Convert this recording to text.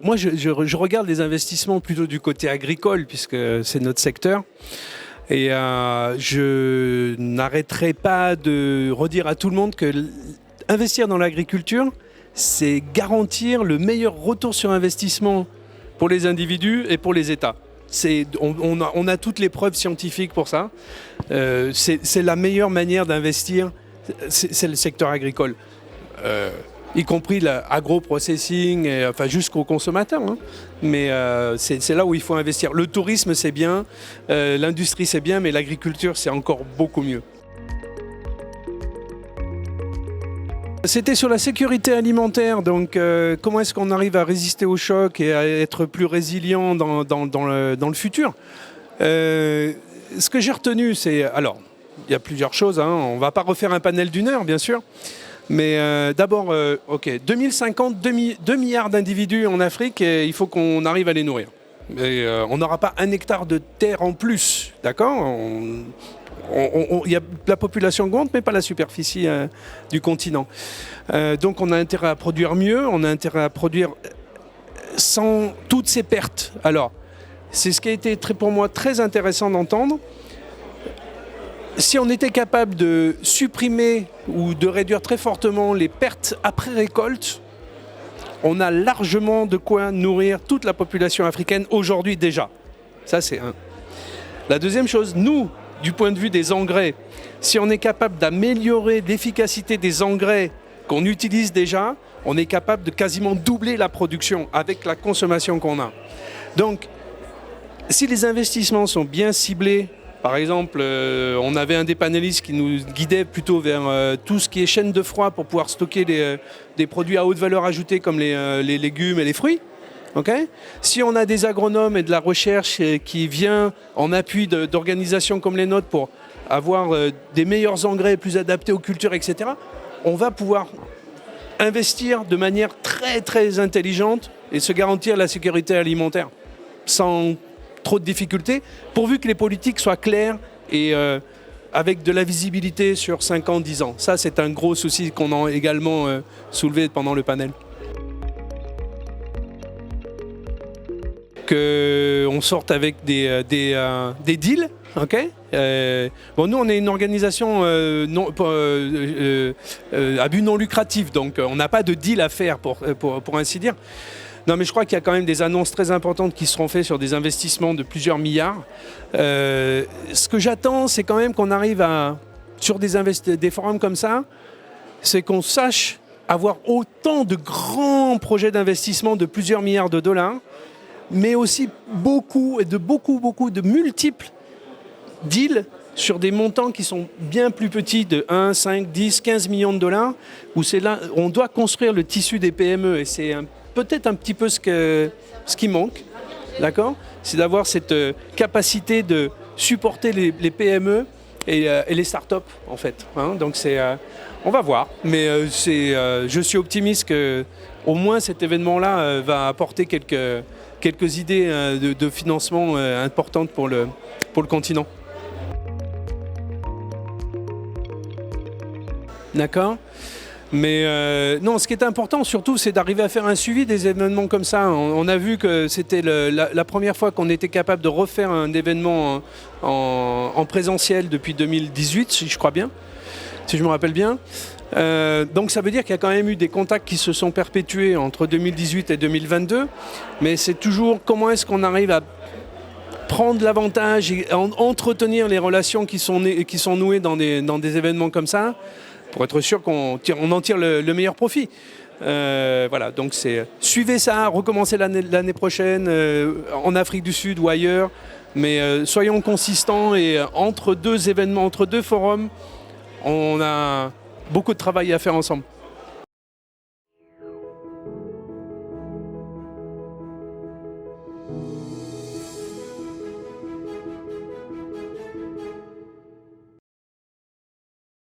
moi, je regarde les investissements plutôt du côté agricole, puisque c'est notre secteur. Et je n'arrêterai pas de redire à tout le monde que investir dans l'agriculture, c'est garantir le meilleur retour sur investissement pour les individus et pour les États. On a toutes les preuves scientifiques pour ça. C'est la meilleure manière d'investir, c'est le secteur agricole. Y compris l'agro-processing, enfin jusqu'aux consommateurs. Hein. Mais c'est là où il faut investir. Le tourisme, c'est bien, l'industrie, c'est bien, mais l'agriculture, c'est encore beaucoup mieux. C'était sur la sécurité alimentaire, donc comment est-ce qu'on arrive à résister au choc et à être plus résilient dans le futur. Ce que j'ai retenu, c'est... Alors, il y a plusieurs choses, hein. On ne va pas refaire un panel d'une heure, bien sûr. Mais d'abord, 2050, 2 milliards d'individus en Afrique, et il faut qu'on arrive à les nourrir. Et, on n'aura pas 1 hectare de terre en plus, d'accord ? La population augmente, mais pas la superficie du continent. Donc on a intérêt à produire mieux, on a intérêt à produire sans toutes ces pertes. Alors, c'est ce qui a été pour moi très intéressant d'entendre. Si on était capable de supprimer ou de réduire très fortement les pertes après récolte, on a largement de quoi nourrir toute la population africaine aujourd'hui déjà. Ça, c'est un. La deuxième chose, nous, du point de vue des engrais, si on est capable d'améliorer l'efficacité des engrais qu'on utilise déjà, on est capable de quasiment doubler la production avec la consommation qu'on a. Donc, si les investissements sont bien ciblés, par exemple, on avait un des panélistes qui nous guidait plutôt vers tout ce qui est chaîne de froid pour pouvoir stocker des produits à haute valeur ajoutée comme les légumes et les fruits. Okay. Si on a des agronomes et de la recherche qui vient en appui d'organisations comme les nôtres pour avoir des meilleurs engrais plus adaptés aux cultures, etc., on va pouvoir investir de manière très très intelligente et se garantir la sécurité alimentaire sans trop de difficultés, pourvu que les politiques soient claires et avec de la visibilité sur 5 ans, 10 ans. Ça, c'est un gros souci qu'on a également soulevé pendant le panel. Qu'on sorte avec des deals, ok. Bon, nous, on est une organisation à but non lucratif, donc on n'a pas de deal à faire, pour ainsi dire. Non, mais je crois qu'il y a quand même des annonces très importantes qui seront faites sur des investissements de plusieurs milliards. Ce que j'attends, c'est quand même qu'on arrive sur des forums comme ça, c'est qu'on sache avoir autant de grands projets d'investissement de plusieurs milliards de dollars, mais aussi beaucoup de multiples deals sur des montants qui sont bien plus petits de 1, 5, 10, 15 millions de dollars, où c'est là, on doit construire le tissu des PME, et c'est peut-être un petit peu ce qui manque, d'accord ? C'est d'avoir cette capacité de supporter les PME et les startups, en fait. Hein ? Donc on va voir, mais je suis optimiste qu'au moins cet événement-là va apporter quelques idées de financement importantes pour le continent. D'accord ? Mais non, ce qui est important surtout, c'est d'arriver à faire un suivi des événements comme ça. On a vu que c'était la première fois qu'on était capable de refaire un événement en présentiel depuis 2018, si je crois bien, si je me rappelle bien. Donc ça veut dire qu'il y a quand même eu des contacts qui se sont perpétués entre 2018 et 2022. Mais c'est toujours comment est-ce qu'on arrive à prendre l'avantage et entretenir les relations qui sont nouées dans des événements comme ça, pour être sûr qu'on en tire le meilleur profit. Voilà, donc suivez ça, recommencez l'année prochaine en Afrique du Sud ou ailleurs, mais soyons consistants et entre deux événements, entre deux forums, on a beaucoup de travail à faire ensemble.